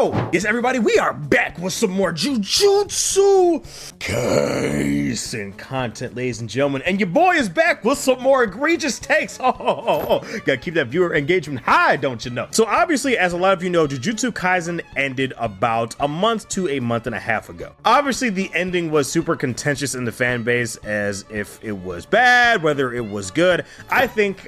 Yo, yes everybody, we are back with some more Jujutsu Kaisen content, ladies and gentlemen, and your boy is back with some more egregious takes. Gotta keep that viewer engagement high, don't you know? So obviously, as a lot of you know, Jujutsu Kaisen ended about a month to a month and a half ago. Obviously, the ending was super contentious in the fan base, as if it was bad, whether it was good. I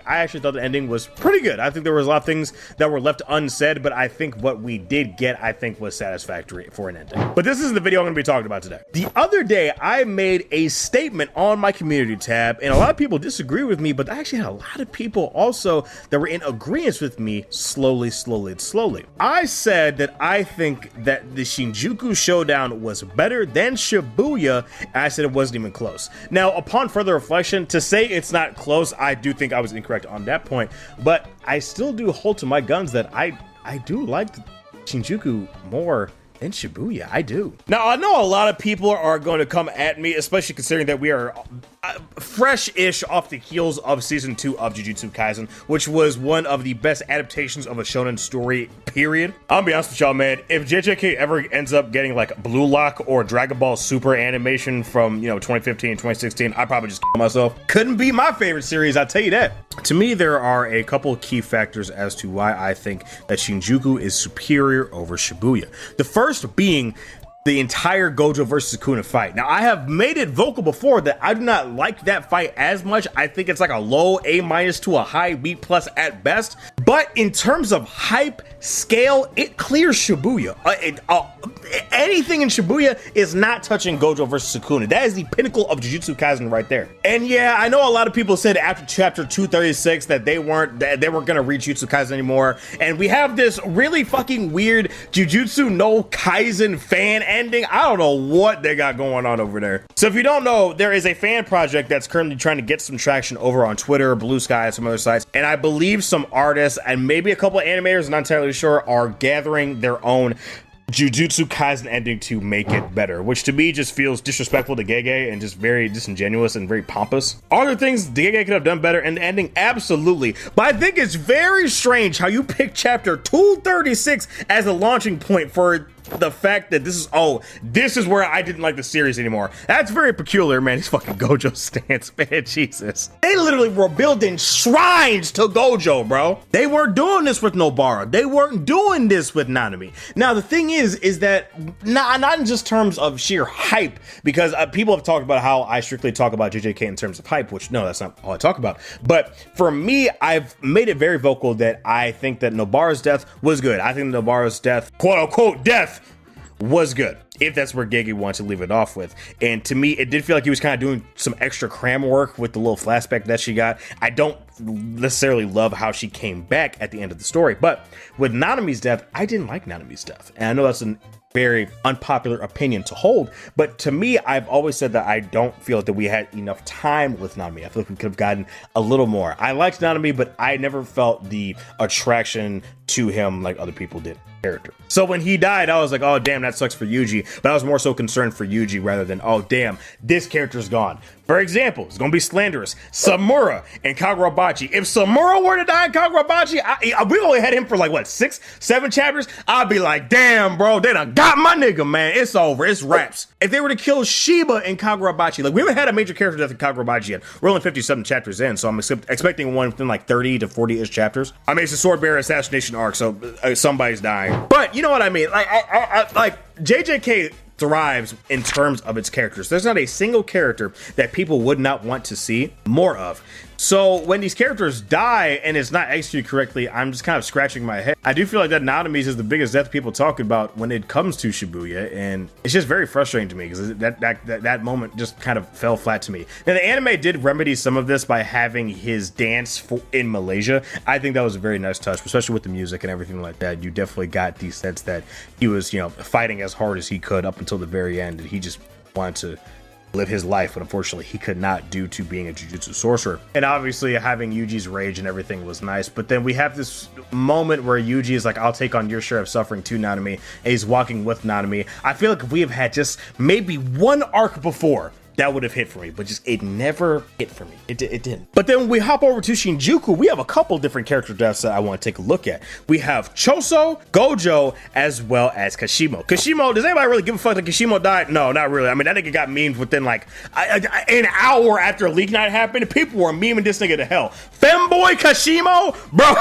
actually thought the ending was pretty good. I think there was a lot of things that were left unsaid, but I think what we did get, I think, was satisfactory for an ending. But this is the video I'm going to be talking about today. The other day, I made a statement on my community tab, and a lot of people disagree with me, but I actually had a lot of people also that were in agreement with me slowly. I said that I think that the Shinjuku showdown was better than Shibuya, and I said it wasn't even close. Now, upon further reflection, to say it's not close, I do think I was incorrect on that point, but I still do hold to my guns that I do like Shinjuku more than Shibuya. I do. Now, I know a lot of people are going to come at me, especially considering that we are fresh-ish off the heels of season 2 of Jujutsu Kaisen, which was one of the best adaptations of a shonen story, period. I'll be honest with y'all, man, if JJK ever ends up getting like Blue Lock or Dragon Ball Super animation from, 2015, 2016, I'd probably just kill myself. Couldn't be my favorite series, I'll tell you that. To me, there are a couple key factors as to why I think that Shinjuku is superior over Shibuya. The first being the entire Gojo versus Sukuna fight. Now, I have made it vocal before that I do not like that fight as much. I think it's like a low A- to a high B+ at best. But in terms of hype, scale, it clears Shibuya. Anything in Shibuya is not touching Gojo versus Sukuna. That is the pinnacle of Jujutsu Kaisen right there. And yeah, I know a lot of people said after chapter 236 that they weren't gonna read Jujutsu Kaisen anymore. And we have this really fucking weird Jujutsu no Kaisen fan ending. I don't know what they got going on over there. So if you don't know, there is a fan project that's currently trying to get some traction over on Twitter, Blue Sky, and some other sites. And I believe some artists and maybe a couple of animators, not entirely sure, are gathering their own Jujutsu Kaisen ending to make it better, which to me just feels disrespectful to Gege and just very disingenuous and very pompous. Are there things Gege could have done better in the ending? Absolutely. But I think it's very strange how you pick chapter 236 as a launching point for the fact that this is where I didn't like the series anymore. That's very peculiar, man. These fucking Gojo stands, man. Jesus. They literally were building shrines to Gojo, bro. They weren't doing this with Nobara. They weren't doing this with Nanami. Now, the thing is that not in just terms of sheer hype, because people have talked about how I strictly talk about JJK in terms of hype, which no, that's not all I talk about. But for me, I've made it very vocal that I think that Nobara's death was good. I think Nobara's death, quote unquote death, was good, if that's where Gege wants to leave it off with. And to me, it did feel like he was kind of doing some extra cram work with the little flashback that she got. I don't necessarily love how she came back at the end of the story, but with Nanami's death, I didn't like Nanami's death. And I know that's a very unpopular opinion to hold, but to me, I've always said that I don't feel that we had enough time with Nanami. I feel like we could have gotten a little more. I liked Nanami, but I never felt the attraction to him like other people did. Character. So when he died, I was like, oh damn, that sucks for Yuji, but I was more so concerned for Yuji rather than, oh damn, this character's gone. For example, it's gonna be slanderous, Samura and Kagurabachi. If Samura were to die in Kagurabachi, we only had him for like what, 6-7 chapters, I'd be like, damn bro, they done got my nigga, man. It's over, it's wraps. If they were to kill Shiba in Kagurabachi, like we haven't had a major character death in Kagurabachi yet. We're only 57 chapters in, so I'm expecting one within like 30 to 40-ish chapters. I mean, it's a sword bearer assassination arc, so somebody's dying. But you know what I mean? Like JJK thrives in terms of its characters. There's not a single character that people would not want to see more of. So when these characters die and it's not executed correctly, I'm just kind of scratching my head. I do feel like that Nanami's is the biggest death people talk about when it comes to Shibuya, and it's just very frustrating to me because that moment just kind of fell flat to me. Now the anime did remedy some of this by having his dance in Malaysia. I think that was a very nice touch, especially with the music and everything like that. You definitely got the sense that he was, fighting as hard as he could up until the very end, and he just wanted to live his life, but unfortunately he could not due to being a Jujutsu sorcerer. And obviously having Yuji's rage and everything was nice, but then we have this moment where Yuji is like, I'll take on your share of suffering to Nanami, and he's walking with Nanami. I feel like if we have had just maybe one arc before that would have hit for me, but just it never hit for me. It didn't. But then when we hop over to Shinjuku, we have a couple different character deaths that I want to take a look at. We have Choso, Gojo, as well as Kashimo. Kashimo, does anybody really give a fuck that Kashimo died? No, not really. I mean, that nigga got memed within like an hour after League Night happened. People were memeing this nigga to hell. Femboy Kashimo, bro.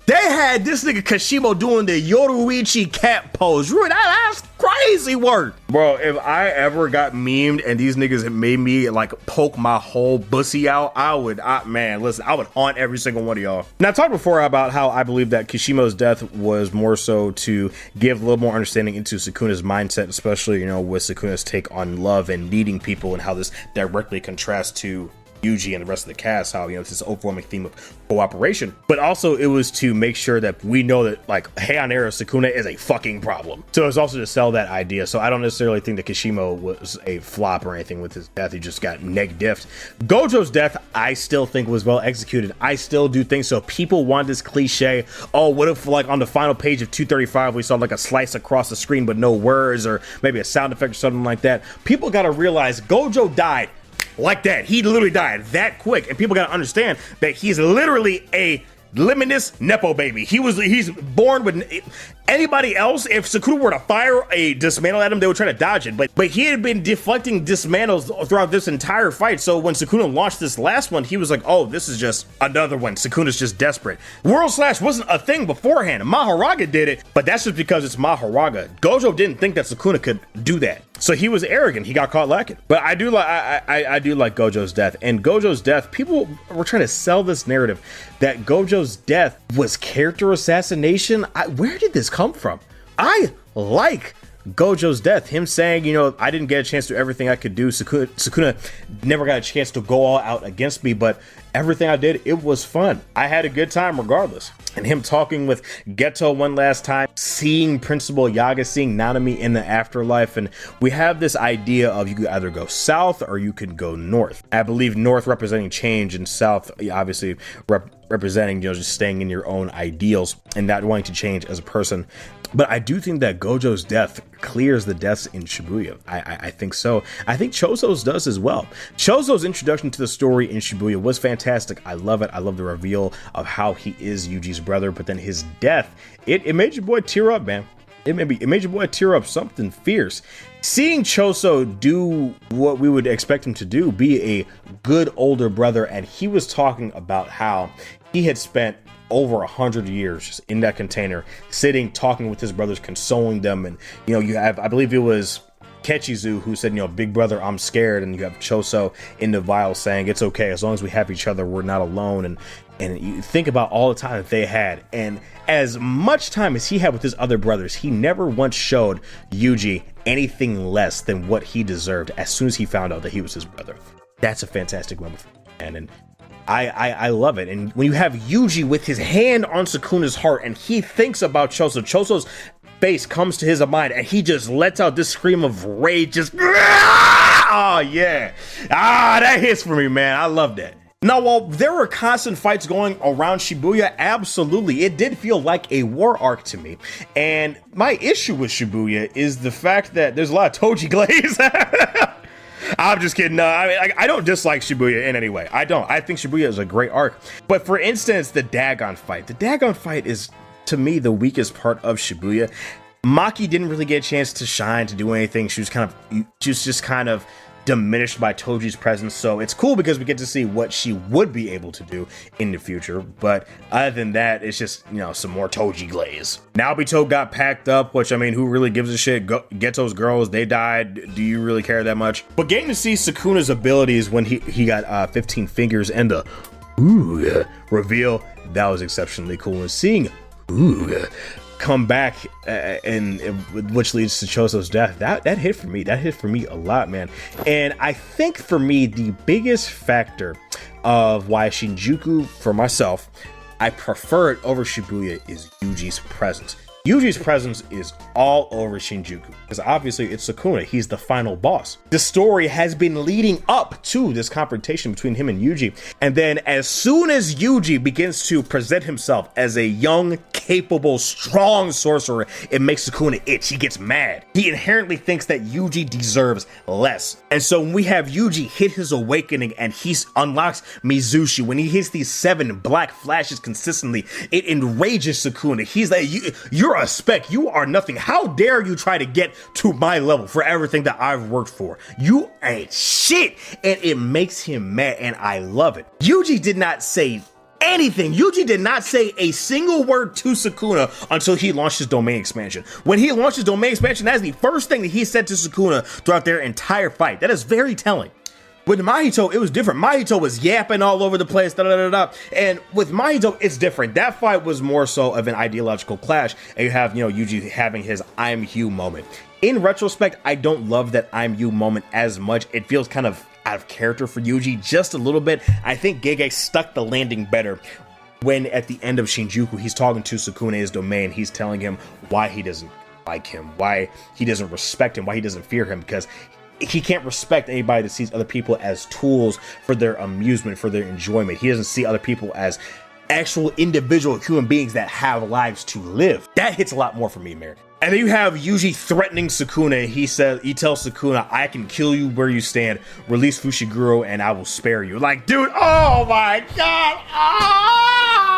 They had this nigga Kashimo doing the Yoruichi cat pose. That's crazy work. Bro, if I ever got memed and these niggas had made me like poke my whole bussy out, man, listen, I would haunt every single one of y'all. Now, I talked before about how I believe that Kishimo's death was more so to give a little more understanding into Sukuna's mindset, especially, you know, with Sukuna's take on love and needing people and how this directly contrasts to Yuji and the rest of the cast, how, you know, it's this overwhelming theme of cooperation, but also it was to make sure that we know that like Heian era Sukuna is a fucking problem. So it's also to sell that idea. So I don't necessarily think that Kishimo was a flop or anything with his death. He just got neg diffed. Gojo's death, I still think was well executed. I still do think so. People want this cliche, oh, what if like on the final page of 235 we saw like a slice across the screen but no words, or maybe a sound effect or something like that. People gotta realize Gojo died like that. He literally died that quick, and people gotta understand that he's literally a limitless nepo baby. He's born with anybody else. If Sukuna were to fire a dismantle at him, they would try to dodge it. But he had been deflecting dismantles throughout this entire fight. So when Sukuna launched this last one, he was like, oh, this is just another one. Sukuna's just desperate. World Slash wasn't a thing beforehand. Mahoraga did it, but that's just because it's Mahoraga. Gojo didn't think that Sukuna could do that. So he was arrogant. He got caught lacking. But I do like Gojo's death. And Gojo's death, people were trying to sell this narrative that Gojo's death was character assassination. Where did this come from? I like Gojo's death. Him saying, you know, I didn't get a chance to do everything I could do. Sukuna never got a chance to go all out against me, but everything I did, it was fun. I had a good time regardless. And him talking with Geto one last time, seeing Principal Yaga, seeing Nanami in the afterlife. And we have this idea of you could either go south or you could go north. I believe north representing change and south obviously representing, you know, just staying in your own ideals and not wanting to change as a person. But I do think that Gojo's death clears the deaths in Shibuya. I think so. I think Choso's does as well. Choso's introduction to the story in Shibuya was fantastic. I love it. I love the reveal of how he is Yuji's brother. But then his death, it made your boy tear up, man. It made your boy tear up something fierce. Seeing Choso do what we would expect him to do, be a good older brother, and he was talking about how he had spent over 100 years just in that container, sitting, talking with his brothers, consoling them. And, you know, you have, I believe it was Kechizu who said, you know, big brother, I'm scared. And you have Choso in the vial saying, it's okay, as long as we have each other, we're not alone. And you think about all the time that they had, and as much time as he had with his other brothers, he never once showed Yuji anything less than what he deserved as soon as he found out that he was his brother. That's a fantastic moment for him, and I love it. And when you have Yuji with his hand on Sukuna's heart and he thinks about Choso's face comes to his mind and he just lets out this scream of rage, just oh yeah, that hits for me, man. I love that. Now, while there were constant fights going around Shibuya, absolutely, it did feel like a war arc to me. And my issue with Shibuya is the fact that there's a lot of Toji glaze. I'm just kidding. No, I don't dislike Shibuya in any way. I don't. I think Shibuya is a great arc. But for instance, the Dagon fight. The Dagon fight is, to me, the weakest part of Shibuya. Maki didn't really get a chance to shine, to do anything. She was just kind of diminished by Toji's presence. So it's cool because we get to see what she would be able to do in the future. But other than that, it's just, you know, some more Toji glaze. Naobito got packed up, which, I mean, who really gives a shit? Geto's girls, they died. Do you really care that much? But getting to see Sukuna's abilities when he got 15 fingers and the reveal, that was exceptionally cool. And seeing come back and which leads to Choso's death, that hit for me. That hit for me a lot, man. And I think for me, the biggest factor of why Shinjuku, for myself, I prefer it over Shibuya is Yuji's presence. Yuji's presence is all over Shinjuku, because obviously it's Sukuna, he's the final boss. The story has been leading up to this confrontation between him and Yuji, and then as soon as Yuji begins to present himself as a young, capable, strong sorcerer, it makes Sukuna itch. He gets mad. He inherently thinks that Yuji deserves less. And so when we have Yuji hit his awakening and he unlocks Mizushi, when he hits these 7 black flashes consistently, it enrages Sukuna. He's like, you're a speck, you are nothing. How dare you try to get to my level for everything that I've worked for? You ain't shit. And it makes him mad, and I love it. Yuji did not say anything. Yuji did not say a single word to Sukuna until he launched his domain expansion. When he launched his domain expansion, that's the first thing that he said to Sukuna throughout their entire fight. That is very telling. With Mahito, it was different. Mahito was yapping all over the place, and with Mahito, it's different. That fight was more so of an ideological clash, and you have, Yuji having his I'm Hugh moment. In retrospect, I don't love that I'm you moment as much. It feels kind of out of character for Yuji just a little bit. I think Gege stuck the landing better when at the end of Shinjuku, he's talking to Sukuna, his domain. He's telling him why he doesn't like him, why he doesn't respect him, why he doesn't fear him, because he can't respect anybody that sees other people as tools for their amusement, for their enjoyment. He doesn't see other people as actual individual human beings that have lives to live. That hits a lot more for me, man. And then you have Yuji threatening Sukuna. He tells Sukuna, I can kill you where you stand, release Fushiguro, and I will spare you. Like, dude, oh my god.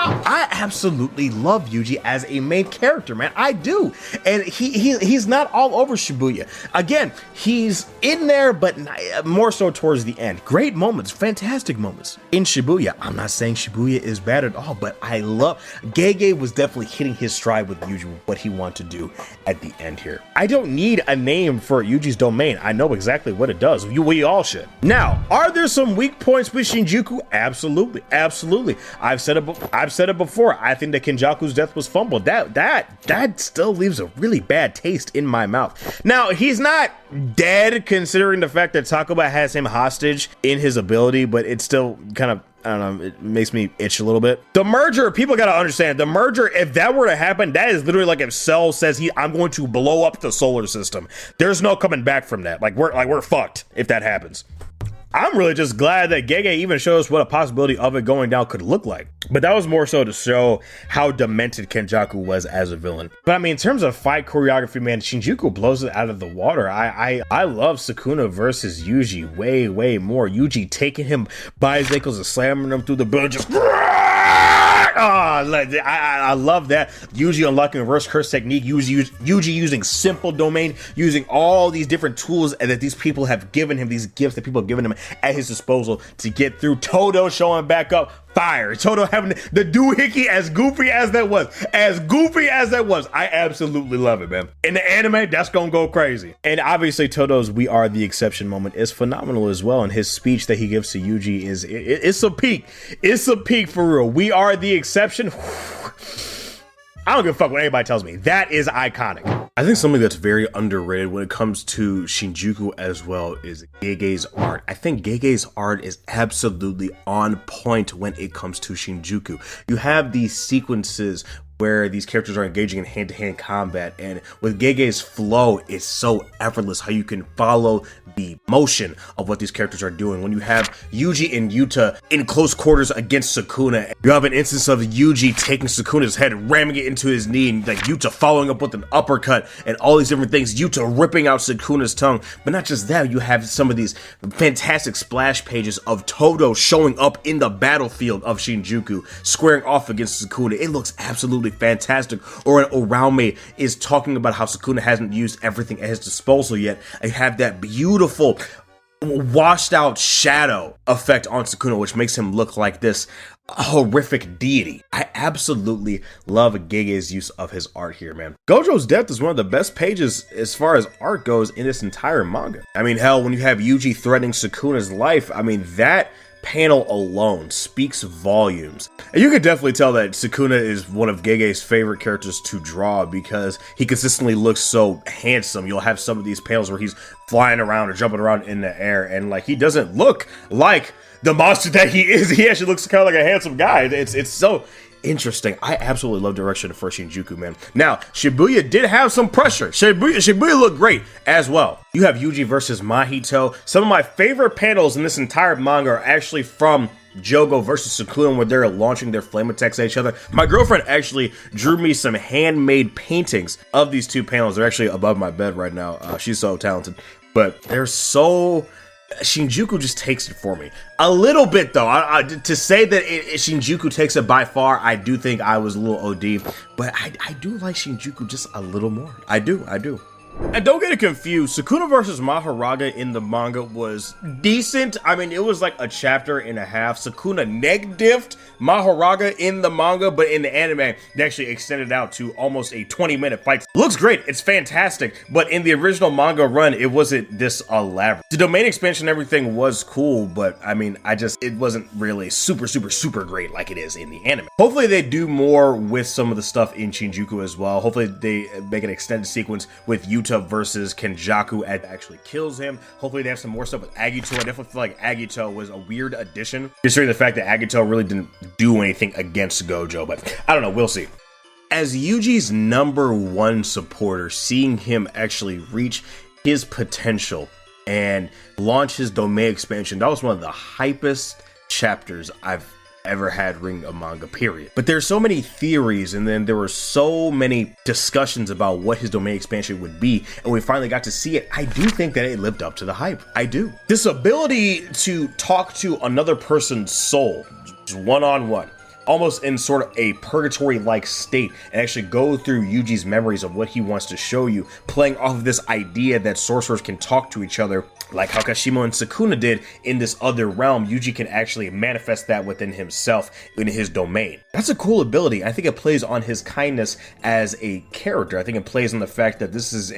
I absolutely love Yuji as a main character, man. I do. And he's not all over Shibuya. Again, he's in there, but more so towards the end. Great moments, fantastic moments in Shibuya. I'm not saying Shibuya is bad at all, but I love Gege was definitely hitting his stride with Yuji, what he wanted to do at the end here. I don't need a name for Yuji's domain. I know exactly what it does. We all should. Now, are there some weak points with Shinjuku? Absolutely, absolutely. I've said it before. I think that Kenjaku's death was fumbled. That still leaves a really bad taste in my mouth. Now, he's not dead considering the fact that Takuba has him hostage in his ability, but it's still kind of, I don't know, it makes me itch a little bit. The merger, people gotta understand, the merger, if that were to happen, that is literally like if Cell says I'm going to blow up the solar system. There's no coming back from that. We're fucked if that happens. I'm really just glad that Gege even shows what a possibility of it going down could look like. But that was more so to show how demented Kenjaku was as a villain. But I mean, in terms of fight choreography, man, Shinjuku blows it out of the water. I love Sukuna versus Yuji way more. Yuji taking him by his ankles and slamming him through the building, just I love that. Yuji unlocking reverse curse technique, Yuji using simple domain, using all these different tools that these people have given him, these gifts that people have given him at his disposal to get through. Todo showing back up. Fire. Todo having the doohickey, as goofy as that was, I absolutely love it, man. In the anime, that's gonna go crazy. And obviously Todo's "We Are the Exception" moment is phenomenal as well, and his speech that he gives to Yuji it's a peak for real. We are the exception. I don't give a fuck what anybody tells me. That is iconic. I think something that's very underrated when it comes to Shinjuku as well is Gege's art. I think Gege's art is absolutely on point when it comes to Shinjuku. You have these sequences where these characters are engaging in hand-to-hand combat, and with Gege's flow, it's so effortless how you can follow the motion of what these characters are doing. When you have Yuji and Yuta in close quarters against Sukuna, you have an instance of Yuji taking Sukuna's head, ramming it into his knee, and like Yuta following up with an uppercut, and all these different things, Yuta ripping out Sukuna's tongue. But not just that, you have some of these fantastic splash pages of Todo showing up in the battlefield of Shinjuku, squaring off against Sukuna. It looks absolutely fantastic. Or Oraume is talking about how Sukuna hasn't used everything at his disposal yet. I have that beautiful washed out shadow effect on Sukuna, which makes him look like this horrific deity. I absolutely love Gege's use of his art here, man. Gojo's death is one of the best pages as far as art goes in this entire manga. I mean, hell, when you have Yuji threatening Sukuna's life, I mean, that panel alone speaks volumes. And you can definitely tell that Sukuna is one of Gege's favorite characters to draw because he consistently looks so handsome. You'll have some of these panels where he's flying around or jumping around in the air, and like he doesn't look like the monster that he is. He actually looks kind of like a handsome guy. It's so Interesting. I absolutely love direction for Shinjuku, man. Now, Shibuya did have some pressure. Shibuya looked great as well. You have Yuji versus Mahito. Some of my favorite panels in this entire manga are actually from Jogo versus Sukuna, where they're launching their flame attacks at each other. My girlfriend actually drew me some handmade paintings of these two panels. They're actually above my bed right now. She's so talented, but they're so... Shinjuku just takes it for me a little bit, though. To say that Shinjuku takes it by far, I do think I was a little OD, but I do like Shinjuku just a little more. I do. And don't get it confused, Sukuna versus Mahoraga in the manga was decent. I mean, it was like a chapter and a half. Sukuna neg-diffed Mahoraga in the manga, but in the anime, they actually extended out to almost a 20-minute fight. Looks great, it's fantastic, but in the original manga run, it wasn't this elaborate. The domain expansion and everything was cool, but I mean, it wasn't really super great like it is in the anime. Hopefully they do more with some of the stuff in Shinjuku as well. Hopefully they make an extended sequence with Yuta versus Kenjaku actually kills him. Hopefully they have some more stuff with Agito. I definitely feel like Agito was a weird addition, considering the fact that Agito really didn't do anything against Gojo, but I don't know, we'll see. As Yuji's #1 supporter, seeing him actually reach his potential and launch his domain expansion, that was one of the hypest chapters I've ever had reading a manga, period. But there's so many theories, and then there were so many discussions about what his domain expansion would be, and we finally got to see it. I do think that it lived up to the hype. I do. This ability to talk to another person's soul, just one-on-one, almost in sort of a purgatory-like state, and actually go through Yuji's memories of what he wants to show you, playing off of this idea that sorcerers can talk to each other, like how Kashimo and Sukuna did in this other realm. Yuji can actually manifest that within himself in his domain. That's a cool ability. I think it plays on his kindness as a character. I think it plays on the fact that this is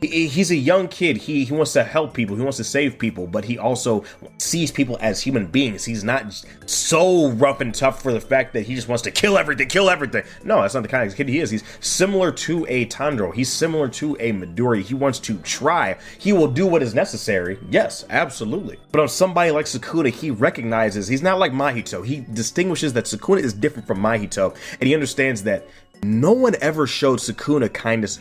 he's a young kid. He wants to help people. He wants to save people, but he also sees people as human beings. He's not so rough and tough for the fact that he just wants to kill everything. No, that's not the kind of kid he is. He's similar to a Tandro. He's similar to a Midori. He wants to try. He will do what is necessary. Yes, absolutely. But on somebody like Sukuna, he recognizes he's not like Mahito. He distinguishes that Sukuna is different from Mahito, and he understands that no one ever showed Sukuna kindness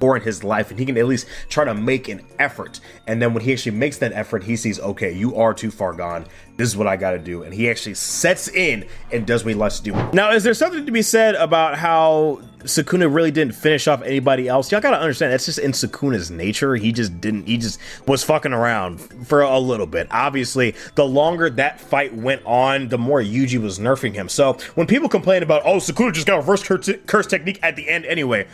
or in his life, and he can at least try to make an effort. And then when he actually makes that effort, he sees, okay, you are too far gone. This is what I gotta do. And he actually sets in and does what he likes to do. Now, is there something to be said about how Sukuna really didn't finish off anybody else? Y'all gotta understand, that's just in Sukuna's nature. He just was fucking around for a little bit. Obviously, the longer that fight went on, the more Yuji was nerfing him. So when people complain about, oh, Sukuna just got a reverse curse technique at the end anyway,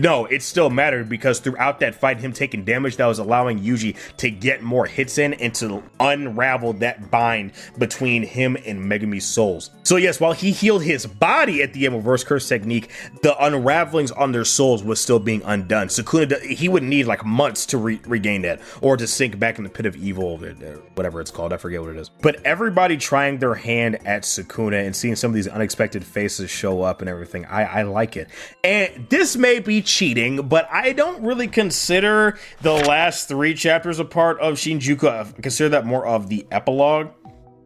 no, it still mattered, because throughout that fight, him taking damage, that was allowing Yuji to get more hits in and to unravel that bind between him and Megumi's souls. So yes, while he healed his body at the end of reverse curse technique, the unravelings on their souls was still being undone. Sukuna, he would need like months to regain that, or to sink back in the pit of evil, whatever it's called, I forget what it is. But everybody trying their hand at Sukuna and seeing some of these unexpected faces show up and everything, I like it. And this may be cheating, but I don't really consider the last 3 chapters a part of Shinjuku. I consider that more of the epilogue.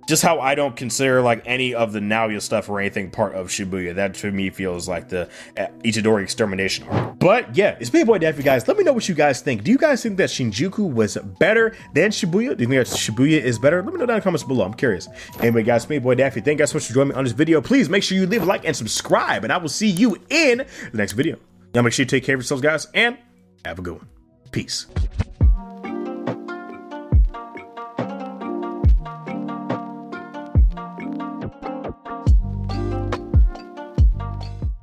Just how I don't consider like any of the Naoya stuff or anything part of Shibuya. That to me feels like the Itadori extermination arc. But yeah, it's me, boy Daffy, guys. Let me know what you guys think. Do you guys think that Shinjuku was better than Shibuya? Do you think that Shibuya is better? Let me know down in the comments below. I'm curious. Anyway, guys, it's me, boy Daffy. Thank you guys so much for joining me on this video. Please make sure you leave a like and subscribe, and I will see you in the next video. Y'all make sure you take care of yourselves, guys, and have a good one. Peace.